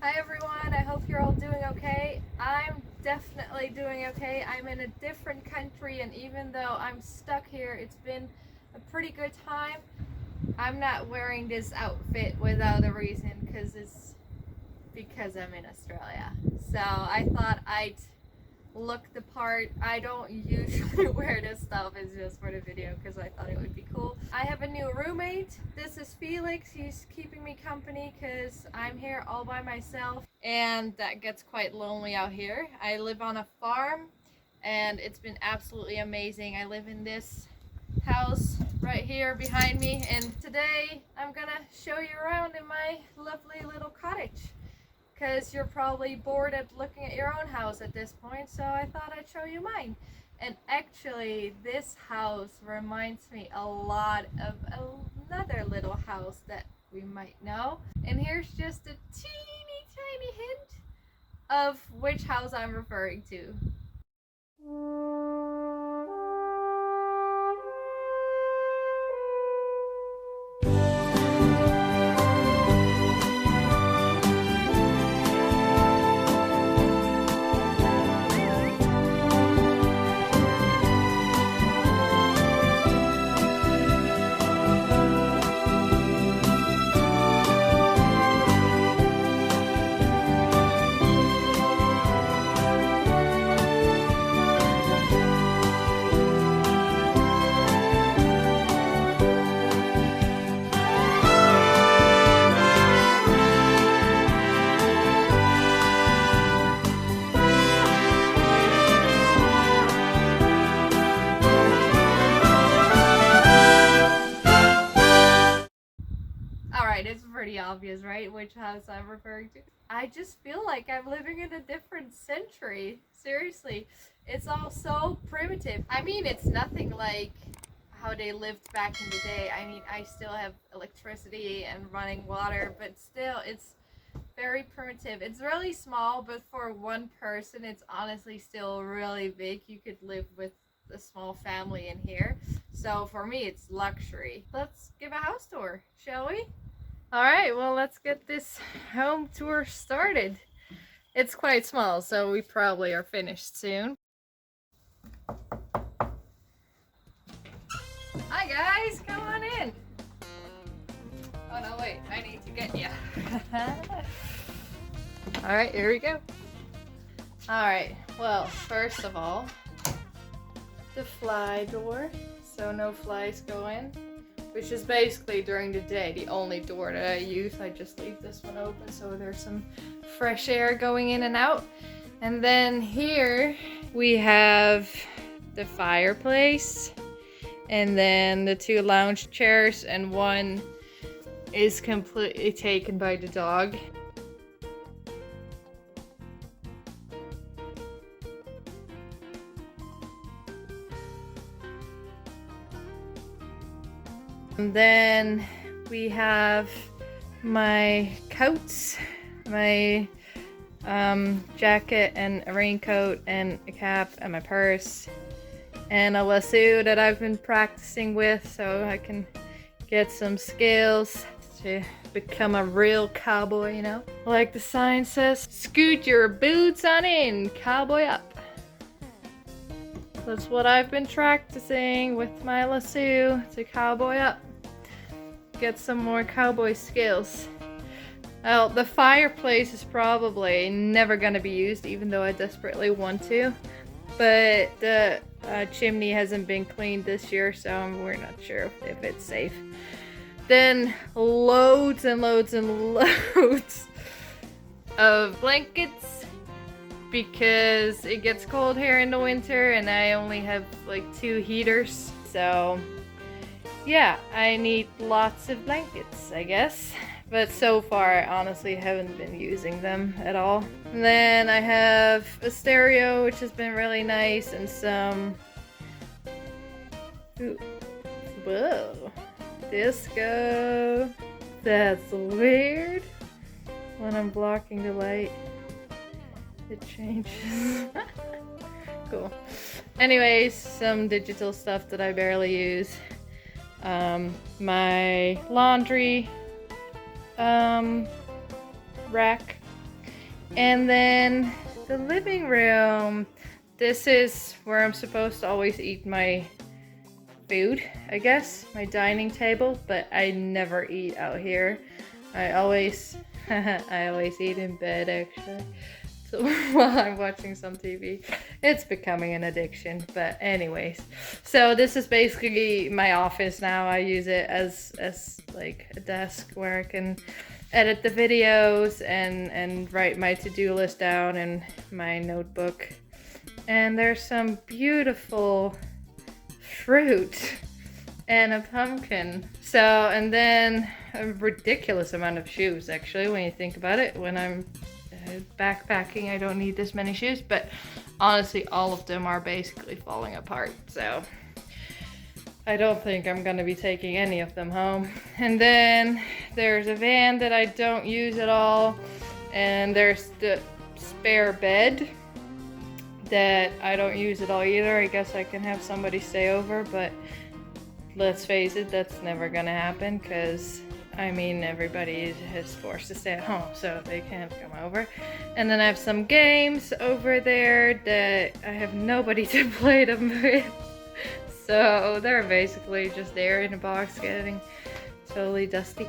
Hi everyone, I hope you're all doing okay. I'm definitely doing okay. I'm in a different country, and even though I'm stuck here, it's been a pretty good time. I'm not wearing this outfit without a reason because I'm in Australia. So I thought I'd look the part. I don't usually wear this stuff, it's just for the video because I thought it would be cool. I have a new roommate. This is Felix. He's keeping me company because I'm here all by myself and that gets quite lonely out here. I live on a farm and it's been absolutely amazing. I live in this house right here behind me, and today I'm gonna show you around in my lovely little cottage because you're probably bored at looking at your own house at this point, so I thought I'd show you mine. And actually, this house reminds me a lot of another little house that we might know. And here's just a teeny tiny hint of which house I'm referring to. Alright, it's pretty obvious, right, which house I'm referring to. I just feel like I'm living in a different century. Seriously, it's all so primitive. I mean, it's nothing like how they lived back in the day. I mean, I still have electricity and running water, but still, it's very primitive. It's really small, but for one person, it's honestly still really big. You could live with a small family in here. So for me, it's luxury. Let's give a house tour, shall we? Alright, well, let's get this home tour started. It's quite small, so we probably are finished soon. Hi guys, come on in. Oh no, wait, I need to get you. Alright, here we go. Alright, well, first of all, the fly door, so no flies go in. Which is basically during the day the only door that I use. I just leave this one open so there's some fresh air going in and out. And then here we have the fireplace, and then the two lounge chairs, and one is completely taken by the dog. And then we have my coats, my jacket and a raincoat and a cap and my purse and a lasso that I've been practicing with so I can get some skills to become a real cowboy, you know? Like the sign says, scoot your boots on in, cowboy up. That's what I've been practicing with my lasso to cowboy up. Get some more cowboy skills. Well, the fireplace is probably never gonna be used, even though I desperately want to. But the chimney hasn't been cleaned this year, so we're not sure if it's safe. Then loads and loads and loads of blankets, because it gets cold here in the winter and I only have like 2 heaters, so yeah, I need lots of blankets, I guess. But so far I honestly haven't been using them at all. And then I have a stereo, which has been really nice, and some whoa, disco. That's weird. When I'm blocking the light, it changes. Cool. Anyways, some digital stuff that I barely use. My laundry rack And then the living room. This is where I'm supposed to always eat my food, I guess, my dining table, but I never eat out here. I always I always eat in bed actually. So while I'm watching some TV, it's becoming an addiction. But anyways, so this is basically my office now. I use it as like a desk where I can edit the videos and write my to-do list down in my notebook. And there's some beautiful fruit and a pumpkin. So, and then a ridiculous amount of shoes actually when you think about it. When I'm backpacking, I don't need this many shoes, but honestly all of them are basically falling apart, so I don't think I'm gonna be taking any of them home. And then there's a van that I don't use at all, and there's the spare bed that I don't use at all either. I guess I can have somebody stay over, but let's face it, that's never gonna happen because I mean, everybody is forced to stay at home, so they can't come over. And then I have some games over there that I have nobody to play them with. So they're basically just there in a box getting totally dusty.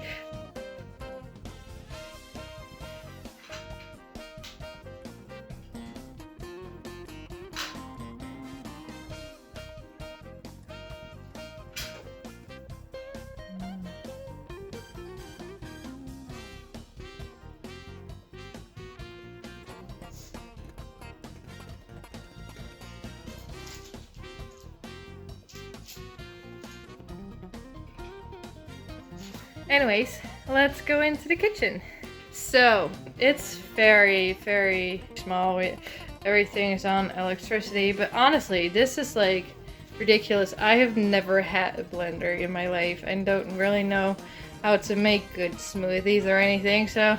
Anyways, let's go into the kitchen. So it's very, very small. Everything is on electricity, but honestly, this is like ridiculous. I have never had a blender in my life and don't really know how to make good smoothies or anything, so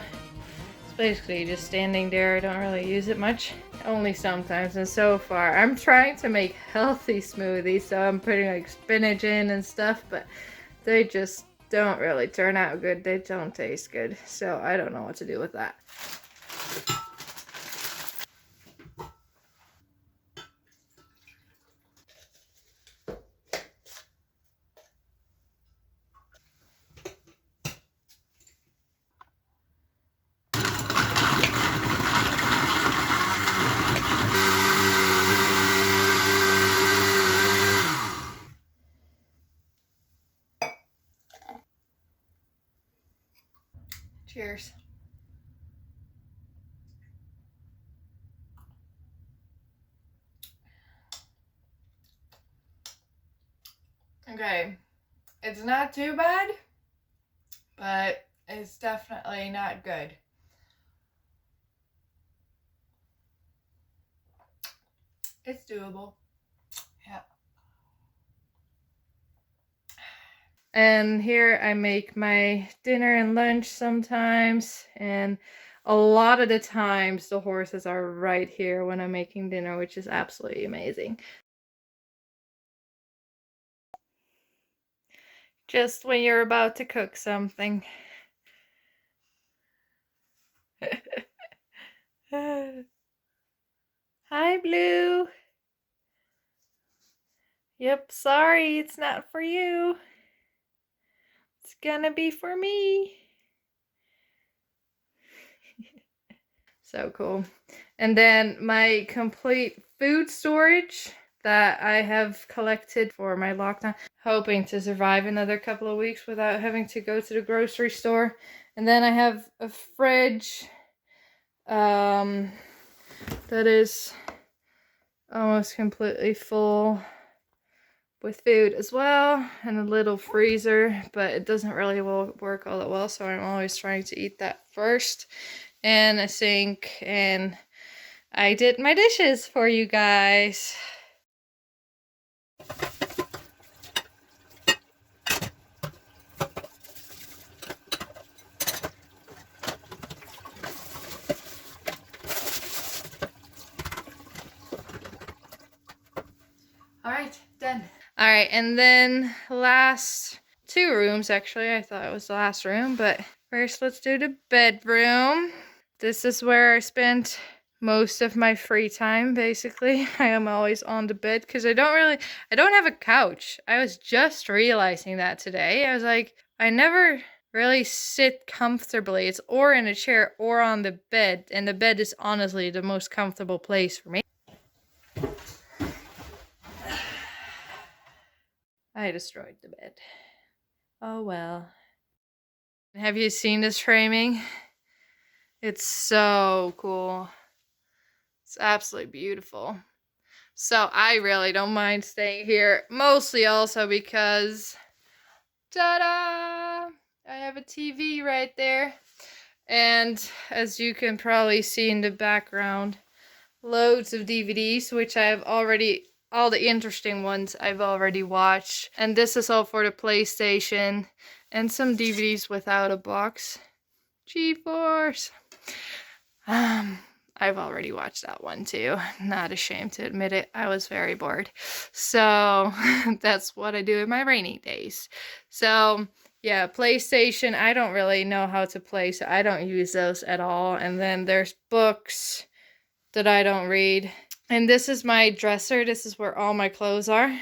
it's basically just standing there. I don't really use it much, only sometimes. And so far I'm trying to make healthy smoothies, so I'm putting like spinach in and stuff, but they just don't really turn out good. They don't taste good, so I don't know what to do with that. Cheers. Okay, it's not too bad, but it's definitely not good. It's doable. Yeah. And here I make my dinner and lunch sometimes, and a lot of the times the horses are right here when I'm making dinner, which is absolutely amazing. Just when you're about to cook something. Hi, Blue. Yep, sorry, it's not for you. It's gonna be for me. So cool. And then my complete food storage that I have collected for my lockdown, hoping to survive another couple of weeks without having to go to the grocery store. And then I have a fridge that is almost completely full with food as well, and a little freezer, but it doesn't really work all that well, so I'm always trying to eat that first. And a sink, and I did my dishes for you guys. Alright, done. Alright, and then last two rooms, actually. I thought it was the last room, but first let's do the bedroom. This is where I spent most of my free time, basically. I am always on the bed because I don't have a couch. I was just realizing that today. I was like, I never really sit comfortably. It's or in a chair or on the bed, and the bed is honestly the most comfortable place for me. I destroyed the bed. Oh well. Have you seen this framing? It's so cool. It's absolutely beautiful. So I really don't mind staying here, mostly also because, ta-da! I have a TV right there. And as you can probably see in the background, loads of DVDs, which I have already, all the interesting ones I've already watched. And this is all for the PlayStation, and some DVDs without a box. GeForce! I've already watched that one too. Not ashamed to admit it. I was very bored. So that's what I do in my rainy days. So yeah, PlayStation, I don't really know how to play, so I don't use those at all. And then there's books that I don't read. And this is my dresser. This is where all my clothes are.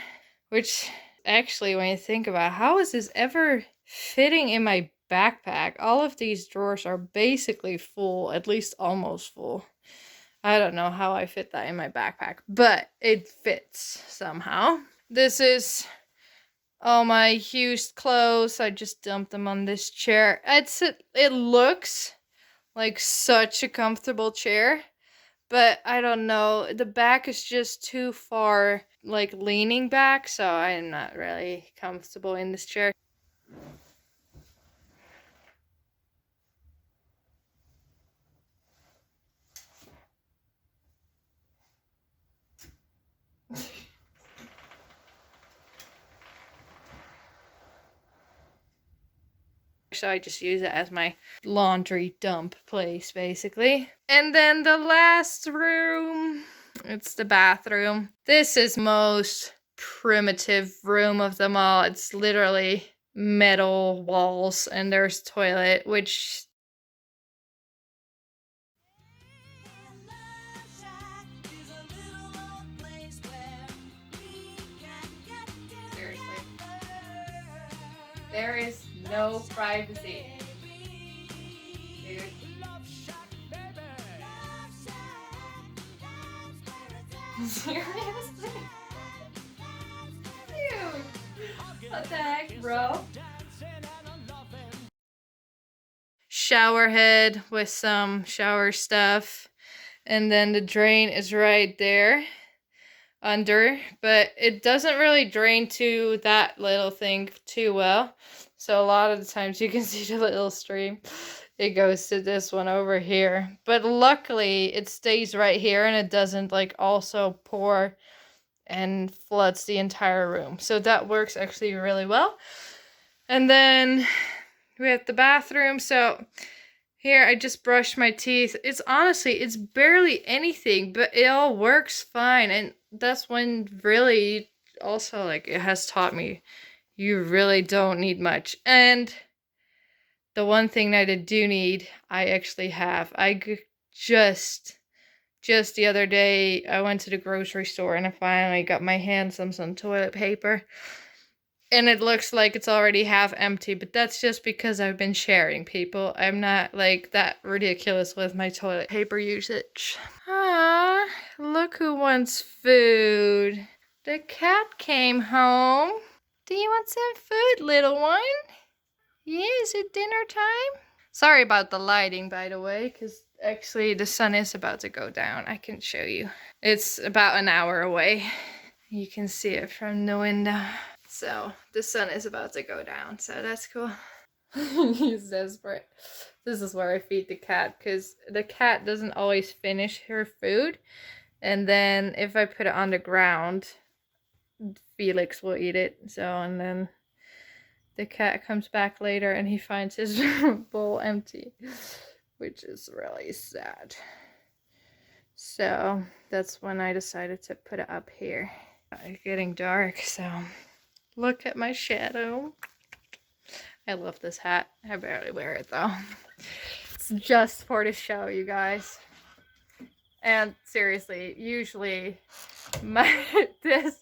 Which actually, when you think about it, how is this ever fitting in my backpack? All of these drawers are basically full, at least almost full. I don't know how I fit that in my backpack, but it fits somehow. This is all my used clothes. I just dumped them on this chair. It looks like such a comfortable chair, but I don't know. The back is just too far, like leaning back, so I'm not really comfortable in this chair. So I just use it as my laundry dump place, basically. And then the last room, it's the bathroom. This is most primitive room of them all. It's literally metal walls, and there's toilet, which seriously, there is no privacy. Dude. Seriously? Dude. What the heck, bro? Shower head with some shower stuff. And then the drain is right there under, but it doesn't really drain to that little thing too well. So a lot of the times you can see the little stream. It goes to this one over here. But luckily it stays right here and it doesn't like also pour and floods the entire room. So that works actually really well. And then we have the bathroom. So here I just brushed my teeth. It's honestly, it's barely anything, but it all works fine. And that's when really also like it has taught me you really don't need much. And the one thing that I do need, I actually have. Just the other day, I went to the grocery store and I finally got my hands on some toilet paper. And it looks like it's already half empty, but that's just because I've been sharing, people. I'm not like that ridiculous with my toilet paper usage. Ah, look who wants food. The cat came home. Do you want some food, little one? Yeah, is it dinner time? Sorry about the lighting, by the way, because actually the sun is about to go down. I can show you. It's about an hour away. You can see it from the window. So the sun is about to go down, so that's cool. He's desperate. This is where I feed the cat, because the cat doesn't always finish her food. And then if I put it on the ground, Felix will eat it. So, and then the cat comes back later and he finds his bowl empty, which is really sad. So that's when I decided to put it up here. It's getting dark, so look at my shadow. I love this hat. I barely wear it though. just for the show, you guys. And seriously, usually there's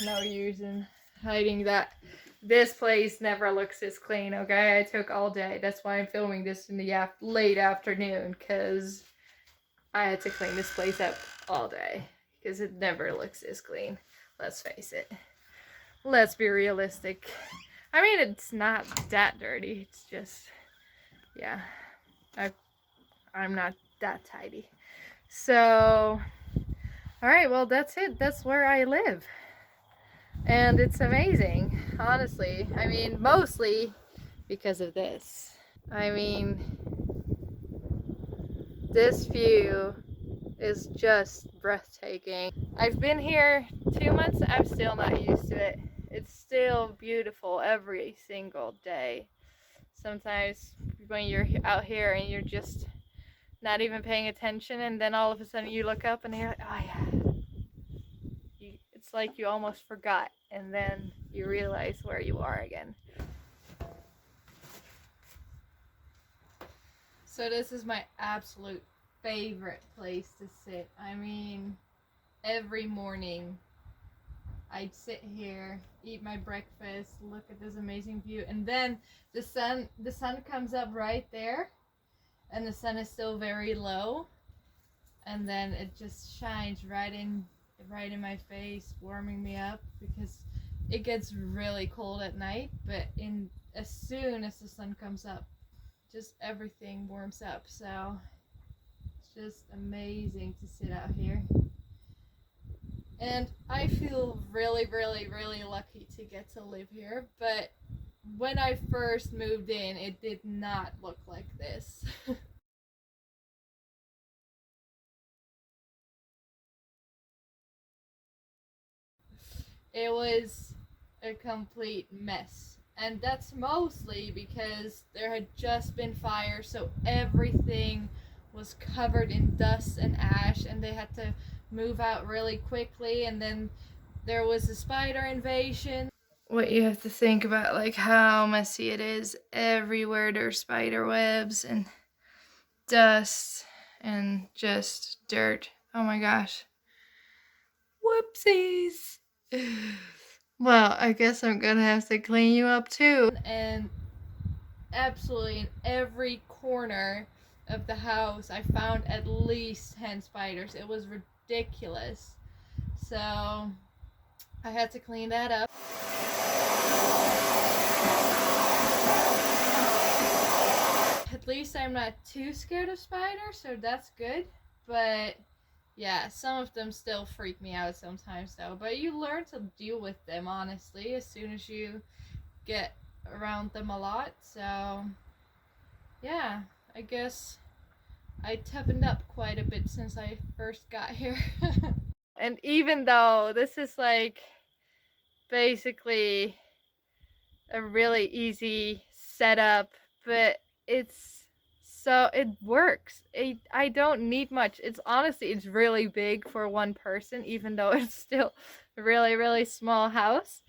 no use in hiding that. This place never looks this clean, okay? I took all day. That's why I'm filming this in the late afternoon, because I had to clean this place up all day, because it never looks this clean. Let's face it. Let's be realistic. I mean, it's not that dirty. It's just, yeah, I'm not that tidy. So, all right, well, that's it. That's where I live. And it's amazing, honestly. I mean, mostly because of this. I mean, this view is just breathtaking. I've been here 2 months. I'm still not used to it. It's still beautiful every single day. Sometimes when you're out here and you're just not even paying attention, and then all of a sudden you look up and you're like, oh yeah. It's like you almost forgot, and then you realize where you are again. So this is my absolute favorite place to sit. I mean, every morning I'd sit here, eat my breakfast, look at this amazing view, and then the sun comes up right there, and the sun is still very low, and then it just shines right in my face, warming me up, because it gets really cold at night, but as soon as the sun comes up, just everything warms up. So it's just amazing to sit out here. And I feel really, really, really lucky to get to live here. But when I first moved in, it did not look like this. It was a complete mess. And that's mostly because there had just been fire, so everything was covered in dust and ash, and they had to move out really quickly, and then there was a spider invasion. What you have to think about, like, how messy it is. Everywhere there's spider webs and dust and just dirt. Oh my gosh. Whoopsies. Well, I guess I'm gonna have to clean you up too. And absolutely in every corner of the house, I found at least 10 spiders. It was ridiculous. So I had to clean that up. At least I'm not too scared of spiders, so that's good. But yeah, some of them still freak me out sometimes though. But you learn to deal with them, honestly, as soon as you get around them a lot. So yeah, I guess I toughened up quite a bit since I first got here. And even though this is like basically a really easy setup, but it works. I don't need much. It's really big for one person, even though it's still a really, really small house.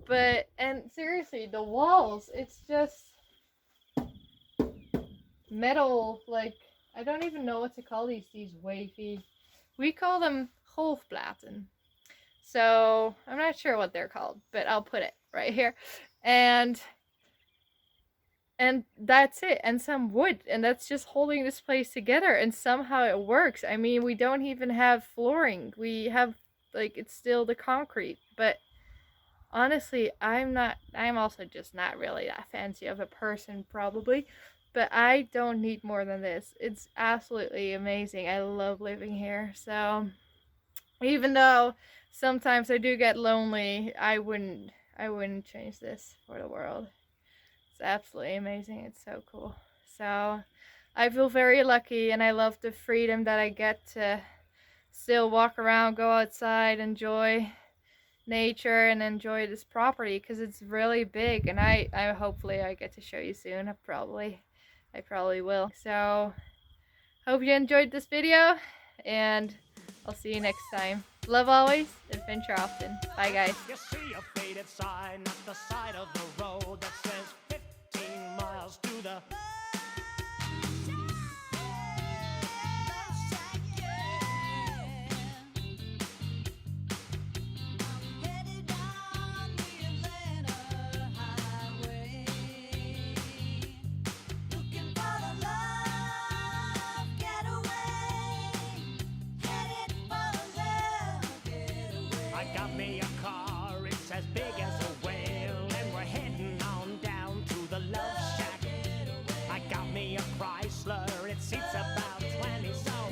And seriously, the walls, it's just metal, like, I don't even know what to call these wavy. We call them golfplaten. So I'm not sure what they're called, but I'll put it right here. And that's it, and some wood, and that's just holding this place together, and somehow it works. I mean, we don't even have flooring. We have, like, it's still the concrete. But honestly, I'm also just not really that fancy of a person, probably, but I don't need more than this. It's absolutely amazing. I love living here. So even though sometimes I do get lonely, I wouldn't change this for the world. It's absolutely amazing. It's so cool. So I feel very lucky, and I love the freedom that I get to still walk around, go outside, enjoy nature, and enjoy this property, because it's really big. And I hopefully I get to show you soon. I probably will. So hope you enjoyed this video, and I'll see you next time. Love always, adventure often. Bye guys. You see a faded sign at the side of the road that says 15 miles to the as big as a whale, and we're heading on down to the Love Shack. I got me a Chrysler, it seats about 20 some.